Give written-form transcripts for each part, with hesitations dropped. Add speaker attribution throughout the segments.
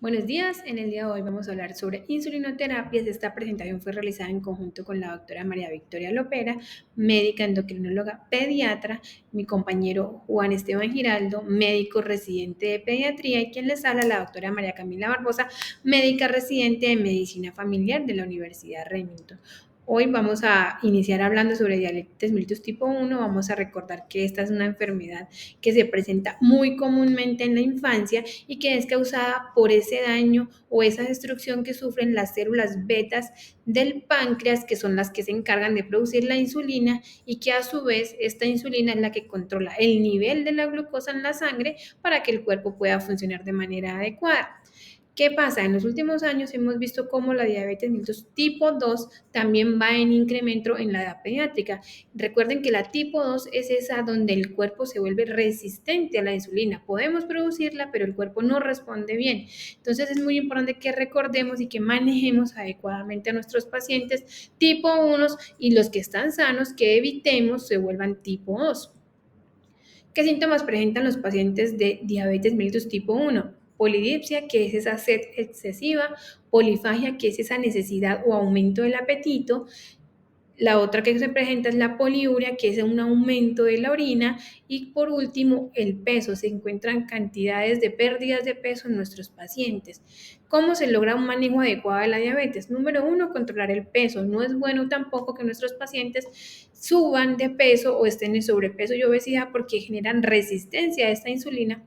Speaker 1: Buenos días, en el día de hoy vamos a hablar sobre insulinoterapias. Esta presentación fue realizada en conjunto con la doctora María Victoria Lopera, médica endocrinóloga pediatra, mi compañero Juan Esteban Giraldo, médico residente de pediatría, y quien les habla, la doctora María Camila Barbosa, médica residente de medicina familiar de la Universidad Remington. Hoy vamos a iniciar hablando sobre diabetes mellitus tipo 1. Vamos a recordar que esta es una enfermedad que se presenta muy comúnmente en la infancia y que es causada por ese daño o esa destrucción que sufren las células betas del páncreas, que son las que se encargan de producir la insulina, y que a su vez esta insulina es la que controla el nivel de la glucosa en la sangre para que el cuerpo pueda funcionar de manera adecuada. ¿Qué pasa? En los últimos años hemos visto cómo la diabetes mellitus tipo 2 también va en incremento en la edad pediátrica. Recuerden que la tipo 2 es esa donde el cuerpo se vuelve resistente a la insulina. Podemos producirla, pero el cuerpo no responde bien. Entonces es muy importante que recordemos y que manejemos adecuadamente a nuestros pacientes tipo 1 y los que están sanos, que evitemos se vuelvan tipo 2. ¿Qué síntomas presentan los pacientes de diabetes mellitus tipo 1? Polidipsia, que es esa sed excesiva; polifagia, que es esa necesidad o aumento del apetito; la otra que se presenta es la poliuria, que es un aumento de la orina; y por último, el peso. Se encuentran cantidades de pérdidas de peso en nuestros pacientes. ¿Cómo se logra un manejo adecuado de la diabetes? Número uno, controlar el peso. No es bueno tampoco que nuestros pacientes suban de peso o estén en sobrepeso y obesidad, porque generan resistencia a esta insulina.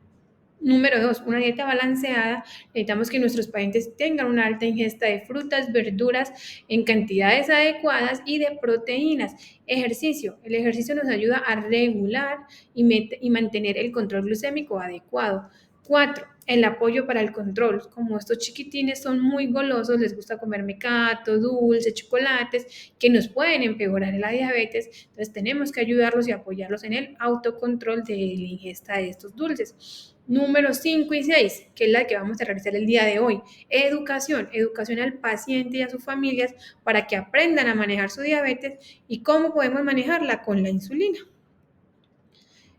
Speaker 1: Número dos, una dieta balanceada. Necesitamos que nuestros pacientes tengan una alta ingesta de frutas, verduras en cantidades adecuadas y de proteínas. Ejercicio. El ejercicio nos ayuda a regular y mantener el control glucémico adecuado. Cuatro, el apoyo para el control. Como estos chiquitines son muy golosos, les gusta comer mecato, dulce, chocolates, que nos pueden empeorar la diabetes. Entonces tenemos que ayudarlos y apoyarlos en el autocontrol de la ingesta de estos dulces. Número 5 y 6, que es la que vamos a realizar el día de hoy. Educación al paciente y a sus familias para que aprendan a manejar su diabetes y cómo podemos manejarla con la insulina.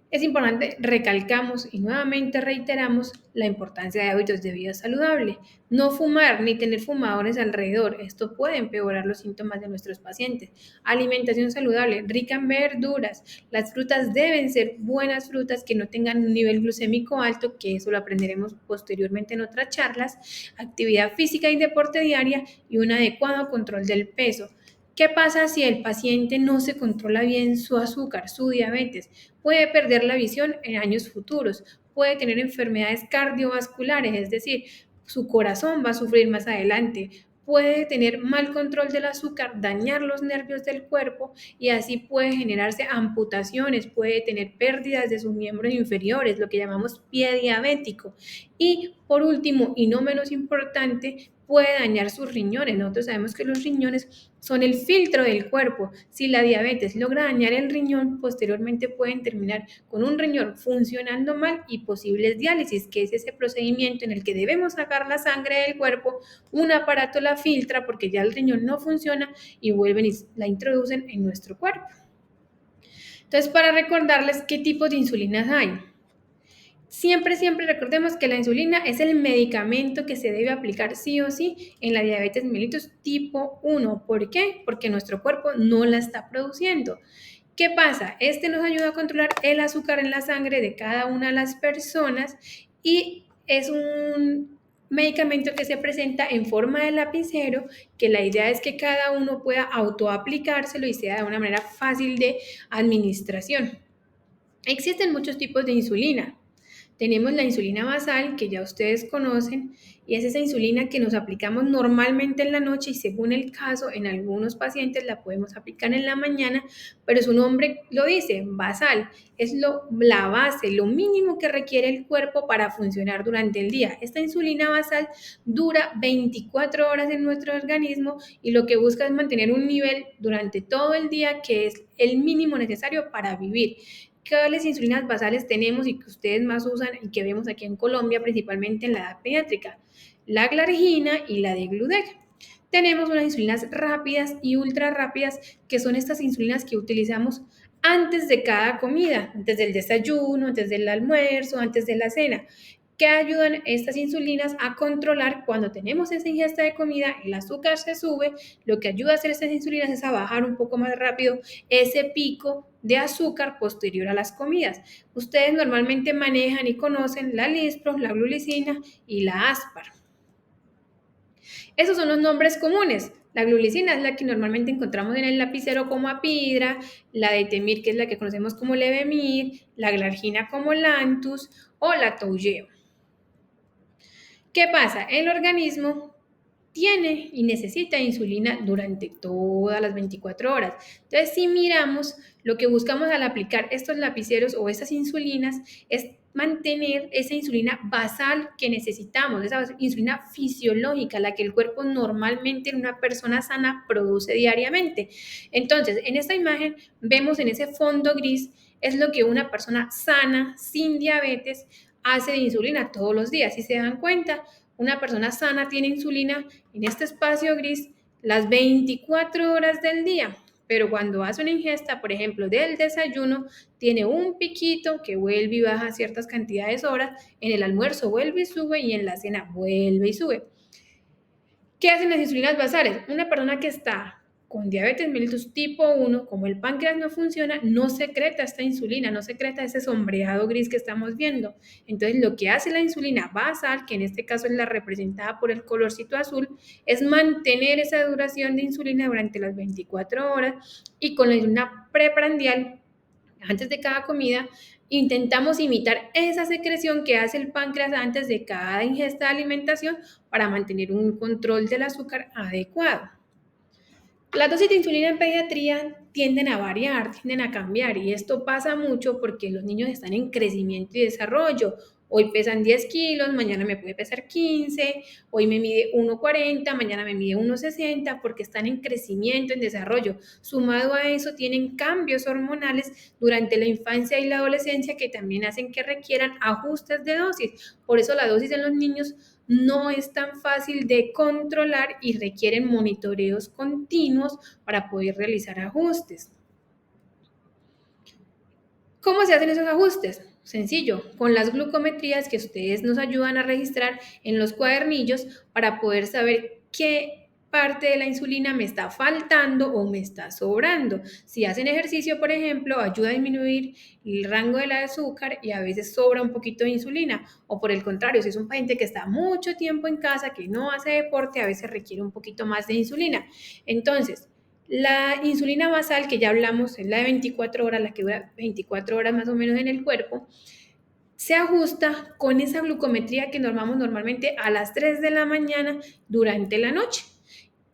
Speaker 1: Es importante, recalcamos y nuevamente reiteramos la importancia de hábitos de vida saludable. No fumar ni tener fumadores alrededor. Esto puede empeorar los síntomas de nuestros pacientes. Alimentación saludable, rica en verduras. Las frutas deben ser buenas frutas que no tengan un nivel glucémico alto, que eso lo aprenderemos posteriormente en otras charlas. Actividad física y deporte diaria y un adecuado control del peso. ¿Qué pasa si el paciente no se controla bien su azúcar, su diabetes? Puede perder la visión en años futuros, puede tener enfermedades cardiovasculares, es decir, su corazón va a sufrir más adelante, puede tener mal control del azúcar, dañar los nervios del cuerpo, y así puede generarse amputaciones, puede tener pérdidas de sus miembros inferiores, lo que llamamos pie diabético. Y por último, y no menos importante, puede dañar sus riñones. Nosotros sabemos que los riñones son el filtro del cuerpo. Si la diabetes logra dañar el riñón, posteriormente pueden terminar con un riñón funcionando mal y posibles diálisis, que es ese procedimiento en el que debemos sacar la sangre del cuerpo, un aparato la filtra porque ya el riñón no funciona y vuelven y la introducen en nuestro cuerpo. Entonces, para recordarles qué tipos de insulinas hay. Siempre recordemos que la insulina es el medicamento que se debe aplicar sí o sí en la diabetes mellitus tipo 1. ¿Por qué? Porque nuestro cuerpo no la está produciendo. ¿Qué pasa? Este nos ayuda a controlar el azúcar en la sangre de cada una de las personas, y es un medicamento que se presenta en forma de lapicero, que la idea es que cada uno pueda autoaplicárselo y sea de una manera fácil de administración. Existen muchos tipos de insulina. Tenemos la insulina basal, que ya ustedes conocen, y es esa insulina que nos aplicamos normalmente en la noche, y según el caso, en algunos pacientes la podemos aplicar en la mañana, pero su nombre lo dice, basal. Es la base, lo mínimo que requiere el cuerpo para funcionar durante el día. Esta insulina basal dura 24 horas en nuestro organismo y lo que busca es mantener un nivel durante todo el día, que es el mínimo necesario para vivir. ¿Cuáles insulinas basales tenemos y que ustedes más usan y que vemos aquí en Colombia, principalmente en la edad pediátrica? La glargina y la de Gludec. Tenemos unas insulinas rápidas y ultra rápidas, que son estas insulinas que utilizamos antes de cada comida, antes del desayuno, antes del almuerzo, antes de la cena. que ayudan estas insulinas a controlar cuando tenemos esa ingesta de comida, el azúcar se sube, lo que ayuda a hacer estas insulinas es a bajar un poco más rápido ese pico de azúcar posterior a las comidas. Ustedes normalmente manejan y conocen la Lispro, la glulicina y la Aspar. Esos son los nombres comunes. La glulicina es la que normalmente encontramos en el lapicero como apidra, la de Temir, que es la que conocemos como Levemir, la glargina como Lantus o la Toujeo. ¿Qué pasa? El organismo tiene y necesita insulina durante todas las 24 horas. Entonces, si miramos, lo que buscamos al aplicar estos lapiceros o esas insulinas es mantener esa insulina basal que necesitamos, esa insulina fisiológica, la que el cuerpo normalmente en una persona sana produce diariamente. Entonces, en esta imagen vemos en ese fondo gris es lo que una persona sana, sin diabetes, hace de insulina todos los días. Si se dan cuenta, una persona sana tiene insulina en este espacio gris las 24 horas del día, pero cuando hace una ingesta, por ejemplo, del desayuno, tiene un piquito que vuelve y baja ciertas cantidades de horas, en el almuerzo vuelve y sube y en la cena vuelve y sube. ¿Qué hacen las insulinas basales? Una persona que está con diabetes mellitus tipo 1, como el páncreas no funciona, no secreta esta insulina, no secreta ese sombreado gris que estamos viendo. Entonces, lo que hace la insulina basal, que en este caso es la representada por el colorcito azul, es mantener esa duración de insulina durante las 24 horas y con la insulina preprandial, antes de cada comida, intentamos imitar esa secreción que hace el páncreas antes de cada ingesta de alimentación para mantener un control del azúcar adecuado. Las dosis de insulina en pediatría tienden a variar, tienden a cambiar y esto pasa mucho porque los niños están en crecimiento y desarrollo. Hoy pesan 10 kilos, mañana me puede pesar 15, hoy me mide 1,40, mañana me mide 1,60 porque están en crecimiento, en desarrollo. Sumado a eso, tienen cambios hormonales durante la infancia y la adolescencia que también hacen que requieran ajustes de dosis. Por eso la dosis en los niños no es tan fácil de controlar y requieren monitoreos continuos para poder realizar ajustes. ¿Cómo se hacen esos ajustes? Sencillo, con las glucometrías que ustedes nos ayudan a registrar en los cuadernillos para poder saber qué parte de la insulina me está faltando o me está sobrando. Si hacen ejercicio, por ejemplo, ayuda a disminuir el rango del azúcar y a veces sobra un poquito de insulina. O por el contrario, si es un paciente que está mucho tiempo en casa, que no hace deporte, a veces requiere un poquito más de insulina. Entonces, la insulina basal, que ya hablamos, es la de 24 horas, la que dura 24 horas más o menos en el cuerpo, se ajusta con esa glucometría que normamos normalmente a las 3 de la mañana durante la noche.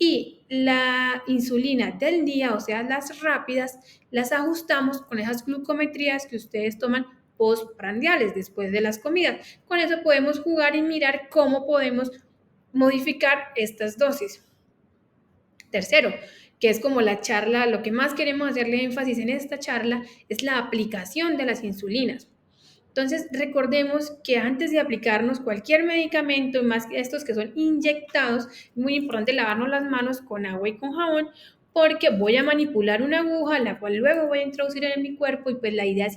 Speaker 1: Y la insulina del día, o sea, las rápidas, las ajustamos con esas glucometrías que ustedes toman postprandiales después de las comidas. Con eso podemos jugar y mirar cómo podemos modificar estas dosis. Tercero, que es como la charla, lo que más queremos hacerle énfasis en esta charla es la aplicación de las insulinas. Entonces, recordemos que antes de aplicarnos cualquier medicamento, y más estos que son inyectados, es muy importante lavarnos las manos con agua y con jabón, porque voy a manipular una aguja, la cual luego voy a introducir en mi cuerpo y pues la idea es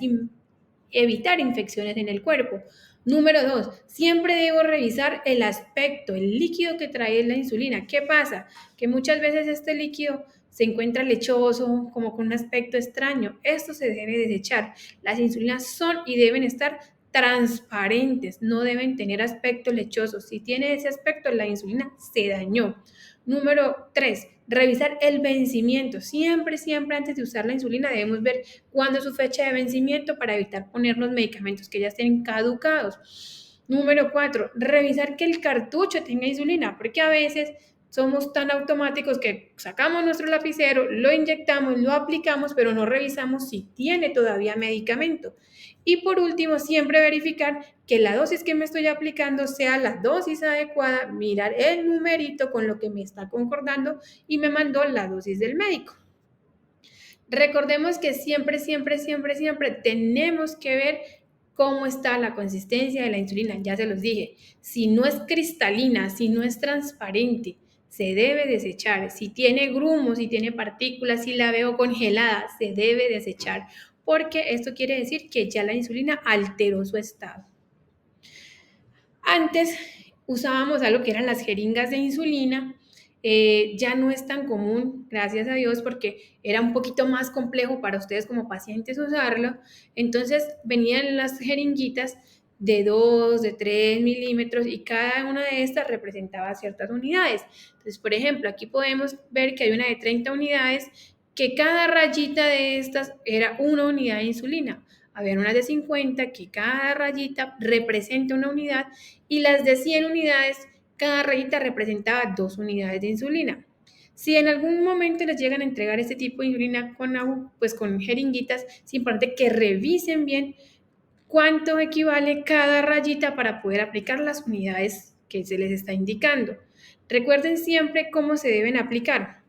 Speaker 1: evitar infecciones en el cuerpo. Número 2, siempre debo revisar el aspecto, el líquido que trae la insulina. ¿Qué pasa? Que muchas veces este líquido se encuentra lechoso, como con un aspecto extraño. Esto se debe desechar. Las insulinas son y deben estar transparentes, no deben tener aspecto lechoso. Si tiene ese aspecto, la insulina se dañó. Número 3, revisar el vencimiento. Siempre, siempre antes de usar la insulina debemos ver cuándo es su fecha de vencimiento para evitar ponernos medicamentos que ya estén caducados. Número 4, revisar que el cartucho tenga insulina, porque a veces somos tan automáticos que sacamos nuestro lapicero, lo inyectamos, lo aplicamos, pero no revisamos si tiene todavía medicamento. Y por último, siempre verificar que la dosis que me estoy aplicando sea la dosis adecuada, mirar el numerito con lo que me está concordando y me mandó la dosis del médico. Recordemos que siempre, siempre, siempre, siempre tenemos que ver cómo está la consistencia de la insulina. Ya se los dije, si no es cristalina, si no es transparente, se debe desechar. Si tiene grumos, si tiene partículas, si la veo congelada, se debe desechar, porque esto quiere decir que ya la insulina alteró su estado. Antes usábamos algo que eran las jeringas de insulina. Ya no es tan común, gracias a Dios, porque era un poquito más complejo para ustedes como pacientes usarlo. Entonces venían las jeringuitas de 2, de 3 milímetros y cada una de estas representaba ciertas unidades. Entonces, por ejemplo, aquí podemos ver que hay una de 30 unidades, que cada rayita de estas era una unidad de insulina. Había unas de 50 que cada rayita representa una unidad y las de 100 unidades, cada rayita representaba 2 unidades de insulina. Si en algún momento les llegan a entregar este tipo de insulina pues con jeringuitas, es importante que revisen bien cuánto equivale cada rayita para poder aplicar las unidades que se les está indicando. Recuerden siempre cómo se deben aplicar.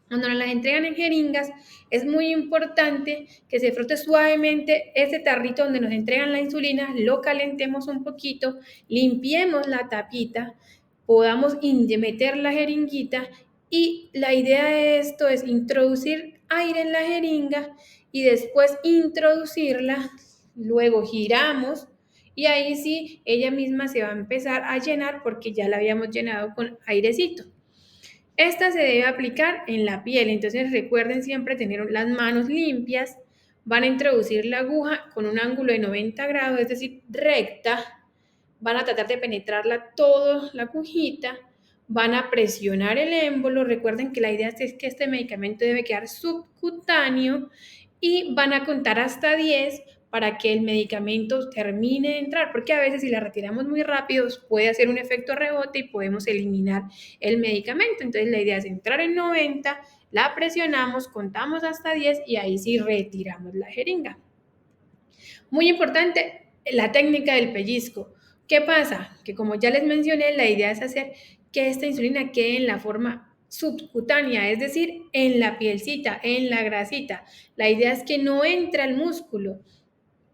Speaker 1: Cuando nos las entregan en jeringas, es muy importante que se frote suavemente ese tarrito donde nos entregan la insulina, lo calentemos un poquito, limpiemos la tapita, podamos meter la jeringuita y la idea de esto es introducir aire en la jeringa y después introducirla, luego giramos y ahí sí ella misma se va a empezar a llenar porque ya la habíamos llenado con airecito. Esta se debe aplicar en la piel, entonces recuerden siempre tener las manos limpias. Van a introducir la aguja con un ángulo de 90 grados, es decir, recta. Van a tratar de penetrarla toda la agujita. Van a presionar el émbolo. Recuerden que la idea es que este medicamento debe quedar subcutáneo y van a contar hasta 10 para que el medicamento termine de entrar, porque a veces si la retiramos muy rápido puede hacer un efecto rebote y podemos eliminar el medicamento. Entonces la idea es entrar en 90, la presionamos, contamos hasta 10 y ahí sí retiramos la jeringa. Muy importante, la técnica del pellizco. ¿Qué pasa? Que como ya les mencioné, la idea es hacer que esta insulina quede en la forma subcutánea, es decir, en la pielcita, en la grasita. La idea es que no entre al músculo.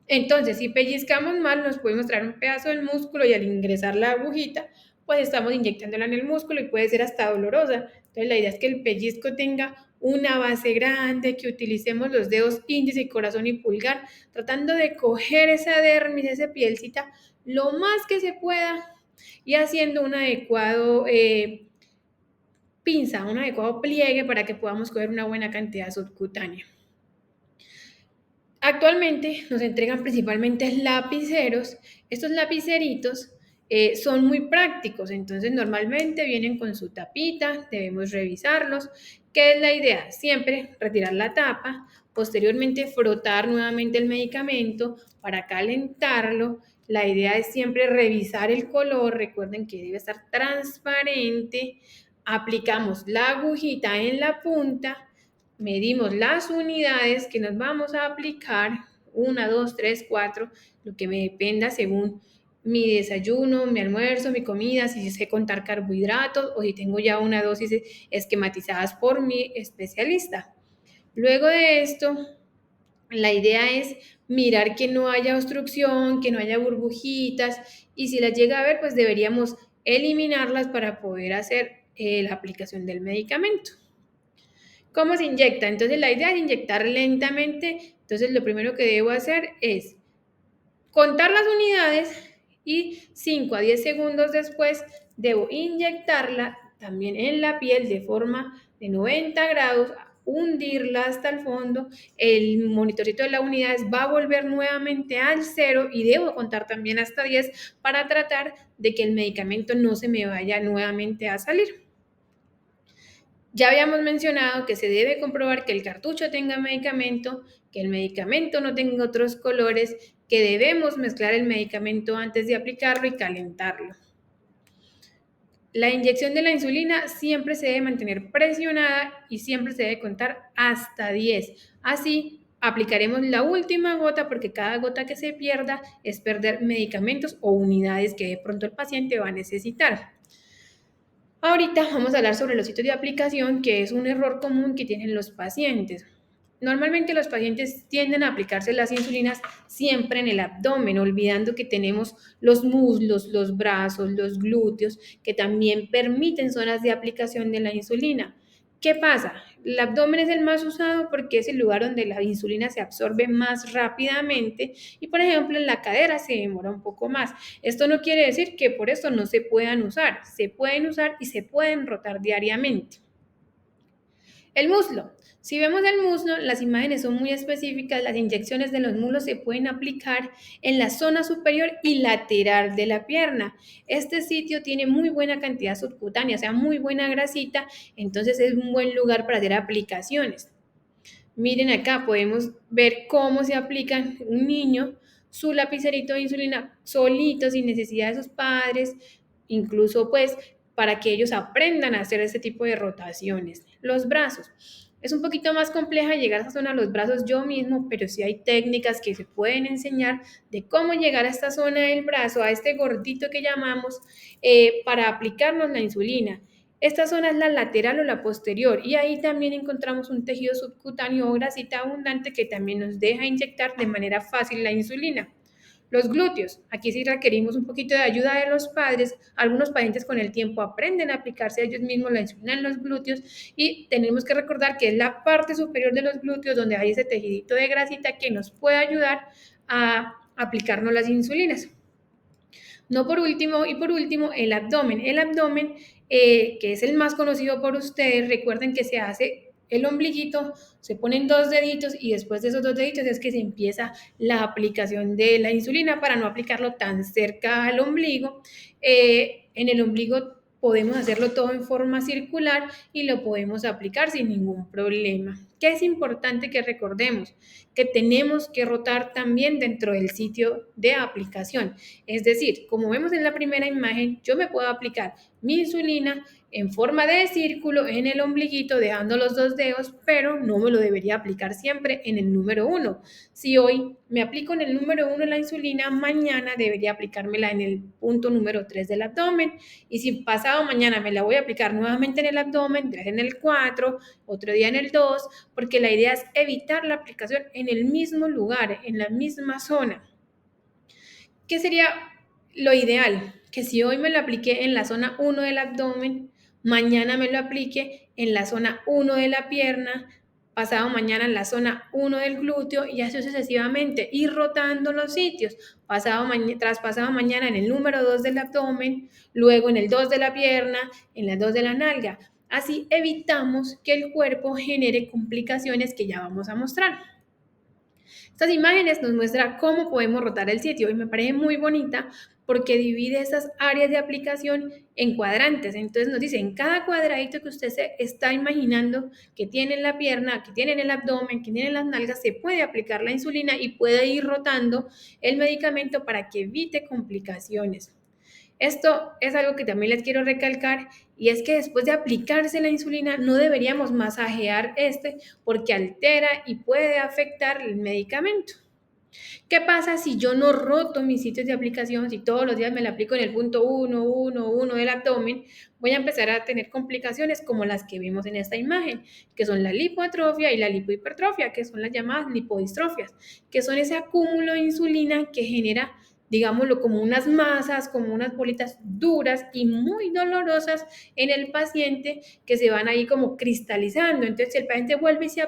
Speaker 1: Entonces, si pellizcamos mal, nos podemos traer un pedazo del músculo y al ingresar la agujita, pues estamos inyectándola en el músculo y puede ser hasta dolorosa. Entonces, la idea es que el pellizco tenga una base grande, que utilicemos los dedos índice, corazón y pulgar, tratando de coger esa dermis, esa pielcita, lo más que se pueda y haciendo un adecuado pinza, un adecuado pliegue para que podamos coger una buena cantidad subcutánea. Actualmente nos entregan principalmente lapiceros. Estos lapiceritos son muy prácticos, entonces normalmente vienen con su tapita, debemos revisarlos. ¿Qué es la idea? Siempre retirar la tapa, posteriormente frotar nuevamente el medicamento para calentarlo. La idea es siempre revisar el color, recuerden que debe estar transparente. Aplicamos la agujita en la punta, medimos las unidades que nos vamos a aplicar, 1, 2, 3, 4, lo que me dependa según mi desayuno, mi almuerzo, mi comida, si sé contar carbohidratos o si tengo ya una dosis esquematizadas por mi especialista. Luego de esto, la idea es mirar que no haya obstrucción, que no haya burbujitas y si las llega a ver, pues deberíamos eliminarlas para poder hacer la aplicación del medicamento. ¿Cómo se inyecta? Entonces la idea es inyectar lentamente. Entonces lo primero que debo hacer es contar las unidades y 5 a 10 segundos después debo inyectarla también en la piel de forma de 90 grados, hundirla hasta el fondo. El monitorito de las unidades va a volver nuevamente al 0 y debo contar también hasta 10 para tratar de que el medicamento no se me vaya nuevamente a salir. Ya habíamos mencionado que se debe comprobar que el cartucho tenga medicamento, que el medicamento no tenga otros colores, que debemos mezclar el medicamento antes de aplicarlo y calentarlo. La inyección de la insulina siempre se debe mantener presionada y siempre se debe contar hasta 10. Así aplicaremos la última gota porque cada gota que se pierda es perder medicamentos o unidades que de pronto el paciente va a necesitar. Ahorita vamos a hablar sobre los sitios de aplicación, que es un error común que tienen los pacientes. Normalmente los pacientes tienden a aplicarse las insulinas siempre en el abdomen, olvidando que tenemos los muslos, los brazos, los glúteos, que también permiten zonas de aplicación de la insulina. ¿Qué pasa? El abdomen es el más usado porque es el lugar donde la insulina se absorbe más rápidamente y, por ejemplo, en la cadera se demora un poco más. Esto no quiere decir que por eso no se puedan usar. Se pueden usar y se pueden rotar diariamente. El muslo. Si vemos el muslo, las imágenes son muy específicas. Las inyecciones de los muslos se pueden aplicar en la zona superior y lateral de la pierna. Este sitio tiene muy buena cantidad subcutánea, o sea, muy buena grasita, entonces es un buen lugar para hacer aplicaciones. Miren acá, podemos ver cómo se aplican un niño su lapicerito de insulina solito, sin necesidad de sus padres, incluso pues para que ellos aprendan a hacer este tipo de rotaciones. Los brazos. Es un poquito más compleja llegar a esa zona de los brazos yo mismo, pero sí hay técnicas que se pueden enseñar de cómo llegar a esta zona del brazo, a este gordito que llamamos, para aplicarnos la insulina. Esta zona es la lateral o la posterior y ahí también encontramos un tejido subcutáneo o grasita abundante que también nos deja inyectar de manera fácil la insulina. Los glúteos, aquí sí requerimos un poquito de ayuda de los padres. Algunos pacientes con el tiempo aprenden a aplicarse a ellos mismos la insulina en los glúteos y tenemos que recordar que es la parte superior de los glúteos donde hay ese tejidito de grasita que nos puede ayudar a aplicarnos las insulinas. No por último, y por último, el abdomen. El abdomen, que es el más conocido por ustedes, recuerden que se hace el ombliguito, se ponen 2 deditos y después de esos 2 deditos es que se empieza la aplicación de la insulina para no aplicarlo tan cerca al ombligo. En el ombligo podemos hacerlo todo en forma circular y lo podemos aplicar sin ningún problema. ¿Qué es importante que recordemos? Que tenemos que rotar también dentro del sitio de aplicación. Es decir, como vemos en la primera imagen, yo me puedo aplicar mi insulina en forma de círculo en el ombliguito, dejando los 2 dedos, pero no me lo debería aplicar siempre en el número 1. Si hoy me aplico en el número 1 la insulina, mañana debería aplicármela en el punto número 3 del abdomen. Y si pasado mañana me la voy a aplicar nuevamente en el abdomen, en el 4, otro día en el 2, porque la idea es evitar la aplicación en el mismo lugar, en la misma zona. ¿Qué sería lo ideal? Que si hoy me lo apliqué en la zona 1 del abdomen, mañana me lo aplique en la zona 1 de la pierna, pasado mañana en la zona 1 del glúteo y así sucesivamente, ir rotando los sitios, tras pasado mañana en el número 2 del abdomen, luego en el 2 de la pierna, en la 2 de la nalga. Así evitamos que el cuerpo genere complicaciones que ya vamos a mostrar. Estas imágenes nos muestran cómo podemos rotar el sitio y me parece muy bonita porque divide esas áreas de aplicación en cuadrantes. Entonces nos dice, en cada cuadradito que usted se está imaginando que tiene en la pierna, que tiene en el abdomen, que tiene en las nalgas, se puede aplicar la insulina y puede ir rotando el medicamento para que evite complicaciones. Esto es algo que también les quiero recalcar y es que después de aplicarse la insulina no deberíamos masajear porque altera y puede afectar el medicamento. ¿Qué pasa si yo no roto mis sitios de aplicación? Si todos los días me la aplico en el punto 1, 1, 1 del abdomen, voy a empezar a tener complicaciones como las que vimos en esta imagen, que son la lipoatrofia y la lipohipertrofia, que son las llamadas lipodistrofias, que son ese acúmulo de insulina que genera, digámoslo, como unas masas, como unas bolitas duras y muy dolorosas en el paciente que se van ahí como cristalizando. Entonces, si el paciente vuelve y se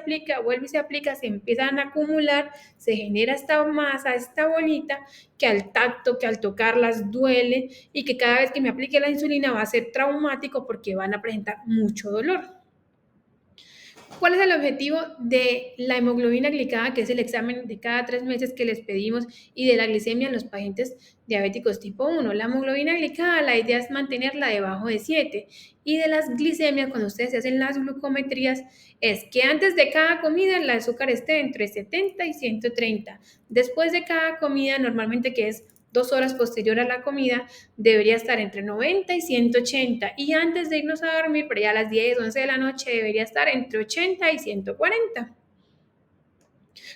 Speaker 1: aplica, se empiezan a acumular, se genera esta masa, esta bolita, que al tacto, que al tocarlas duele y que cada vez que me aplique la insulina va a ser traumático porque van a presentar mucho dolor. ¿Cuál es el objetivo de la hemoglobina glicada, que es el examen de cada 3 meses que les pedimos, y de la glicemia en los pacientes diabéticos tipo 1? La hemoglobina glicada, la idea es mantenerla debajo de 7. Y de las glicemias, cuando ustedes hacen las glucometrías, es que antes de cada comida el azúcar esté entre 70 y 130. Después de cada comida, normalmente que es 2 horas posterior a la comida, debería estar entre 90 y 180 y antes de irnos a dormir, pero ya a las 10, 11 de la noche, debería estar entre 80 y 140.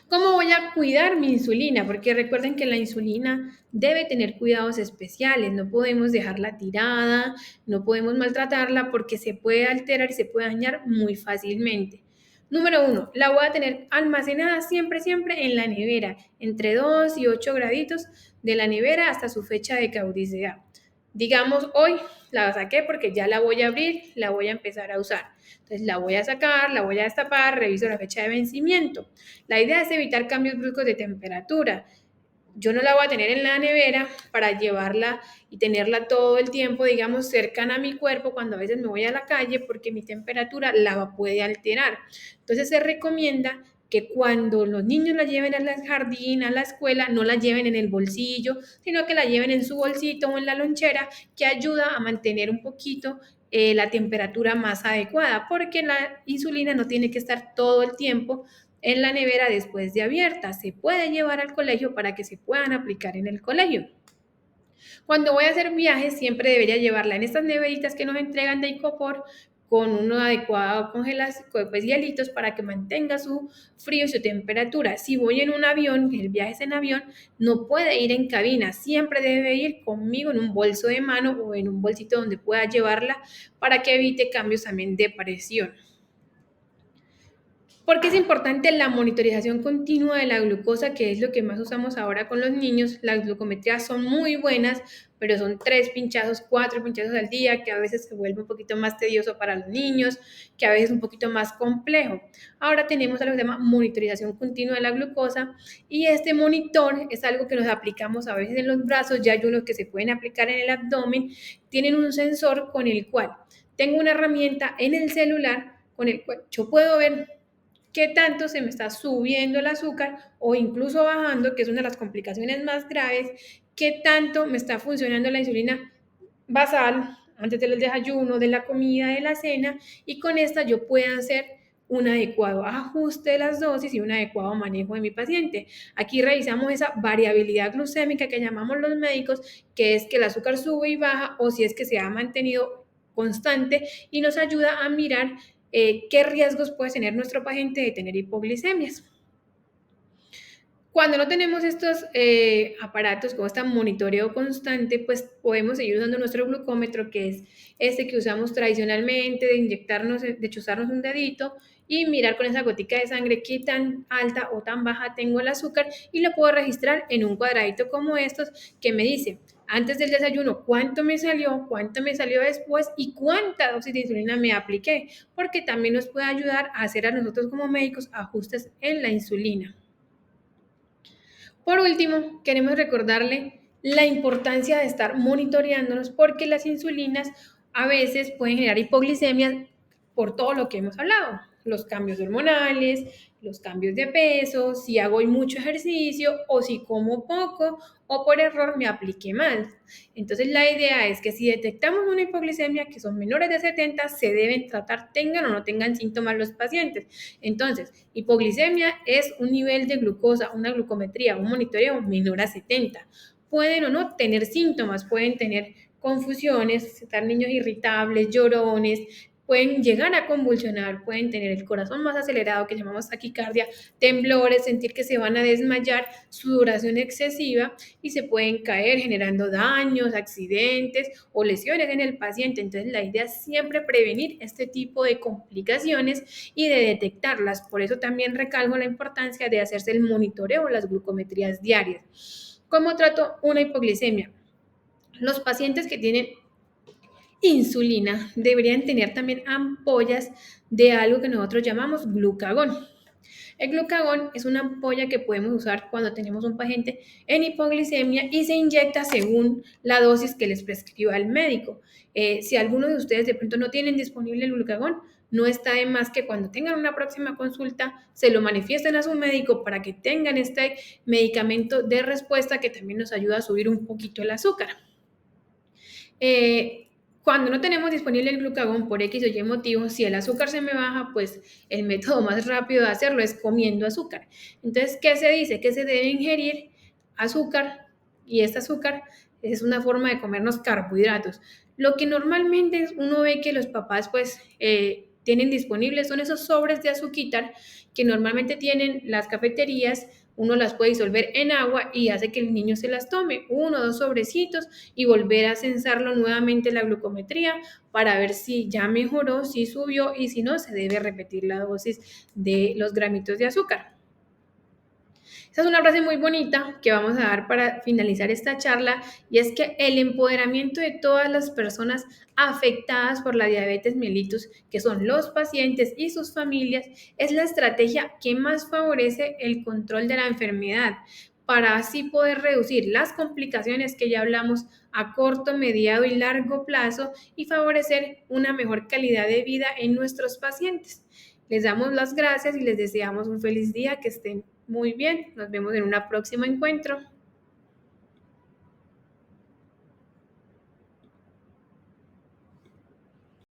Speaker 1: ¿Cómo voy a cuidar mi insulina? Porque recuerden que la insulina debe tener cuidados especiales, no podemos dejarla tirada, no podemos maltratarla porque se puede alterar y se puede dañar muy fácilmente. Número 1, la voy a tener almacenada siempre, siempre en la nevera, entre 2 y 8 graditos de la nevera hasta su fecha de caducidad. Digamos, hoy la saqué porque ya la voy a abrir, la voy a empezar a usar. Entonces la voy a sacar, la voy a destapar, reviso la fecha de vencimiento. La idea es evitar cambios bruscos de temperatura. Yo no la voy a tener en la nevera para llevarla y tenerla todo el tiempo, digamos, cercana a mi cuerpo cuando a veces me voy a la calle porque mi temperatura la puede alterar. Entonces se recomienda que cuando los niños la lleven al jardín, a la escuela, no la lleven en el bolsillo, sino que la lleven en su bolsito o en la lonchera, que ayuda a mantener un poquito la temperatura más adecuada, porque la insulina no tiene que estar todo el tiempo en la nevera después de abierta. Se puede llevar al colegio para que se puedan aplicar en el colegio. Cuando voy a hacer viajes, siempre debería llevarla en estas neveritas que nos entregan de Icopor con uno adecuado congelación, pues hielitos para que mantenga su frío y su temperatura. Si voy en un avión, que el viaje es en avión, no puede ir en cabina, siempre debe ir conmigo en un bolso de mano o en un bolsito donde pueda llevarla para que evite cambios también de presión. Porque es importante la monitorización continua de la glucosa, que es lo que más usamos ahora con los niños. Las glucometrías son muy buenas, pero son 3 pinchazos, 4 pinchazos al día, que a veces se vuelve un poquito más tedioso para los niños, que a veces es un poquito más complejo. Ahora tenemos algo que se llama monitorización continua de la glucosa, y este monitor es algo que nos aplicamos a veces en los brazos, ya hay unos que se pueden aplicar en el abdomen, tienen un sensor con el cual tengo una herramienta en el celular con el cual yo puedo ver qué tanto se me está subiendo el azúcar o incluso bajando, que es una de las complicaciones más graves, qué tanto me está funcionando la insulina basal antes del desayuno, de la comida, de la cena, y con esta yo puedo hacer un adecuado ajuste de las dosis y un adecuado manejo de mi paciente. Aquí revisamos esa variabilidad glucémica que llamamos los médicos, que es que el azúcar sube y baja o si es que se ha mantenido constante y nos ayuda a mirar qué riesgos puede tener nuestro paciente de tener hipoglicemias. Cuando no tenemos estos aparatos con este monitoreo constante, pues podemos seguir usando nuestro glucómetro, que es este que usamos tradicionalmente, de inyectarnos, de chuzarnos un dedito y mirar con esa gotica de sangre qué tan alta o tan baja tengo el azúcar y lo puedo registrar en un cuadradito como estos que me dice antes del desayuno cuánto me salió después y cuánta dosis de insulina me apliqué, porque también nos puede ayudar a hacer a nosotros como médicos ajustes en la insulina. Por último, queremos recordarle la importancia de estar monitoreándonos porque las insulinas a veces pueden generar hipoglicemia por todo lo que hemos hablado, los cambios hormonales, los cambios de peso, si hago mucho ejercicio o si como poco o por error me apliqué mal. Entonces la idea es que si detectamos una hipoglicemia que son menores de 70, se deben tratar, tengan o no tengan síntomas los pacientes. Entonces, hipoglicemia es un nivel de glucosa, una glucometría, un monitoreo menor a 70. Pueden o no tener síntomas, pueden tener confusiones, estar niños irritables, llorones, pueden llegar a convulsionar, pueden tener el corazón más acelerado, que llamamos taquicardia, temblores, sentir que se van a desmayar, sudoración excesiva y se pueden caer generando daños, accidentes o lesiones en el paciente. Entonces la idea es siempre prevenir este tipo de complicaciones y de detectarlas. Por eso también recalco la importancia de hacerse el monitoreo o las glucometrías diarias. ¿Cómo trato una hipoglicemia? Los pacientes que tienen insulina deberían tener también ampollas de algo que nosotros llamamos glucagón. El glucagón es una ampolla que podemos usar cuando tenemos un paciente en hipoglicemia y se inyecta según la dosis que les prescriba el médico. Si alguno de ustedes de pronto no tienen disponible el glucagón, no está de más que cuando tengan una próxima consulta se lo manifiesten a su médico para que tengan este medicamento de respuesta que también nos ayuda a subir un poquito el azúcar. Cuando no tenemos disponible el glucagón por X o Y motivo, si el azúcar se me baja, pues el método más rápido de hacerlo es comiendo azúcar. Entonces, ¿qué se dice? Que se debe ingerir azúcar y este azúcar es una forma de comernos carbohidratos. Lo que normalmente uno ve que los papás pues tienen disponibles son esos sobres de azuquitar que normalmente tienen las cafeterías. Uno las puede disolver en agua y hace que el niño se las tome, 1 o 2 sobrecitos y volver a censarlo nuevamente la glucometría para ver si ya mejoró, si subió y si no, se debe repetir la dosis de los gramitos de azúcar. Esa es una frase muy bonita que vamos a dar para finalizar esta charla y es que el empoderamiento de todas las personas afectadas por la diabetes mellitus, que son los pacientes y sus familias, es la estrategia que más favorece el control de la enfermedad para así poder reducir las complicaciones que ya hablamos a corto, mediado y largo plazo y favorecer una mejor calidad de vida en nuestros pacientes. Les damos las gracias y les deseamos un feliz día, que estén muy bien. Nos vemos en un próximo encuentro.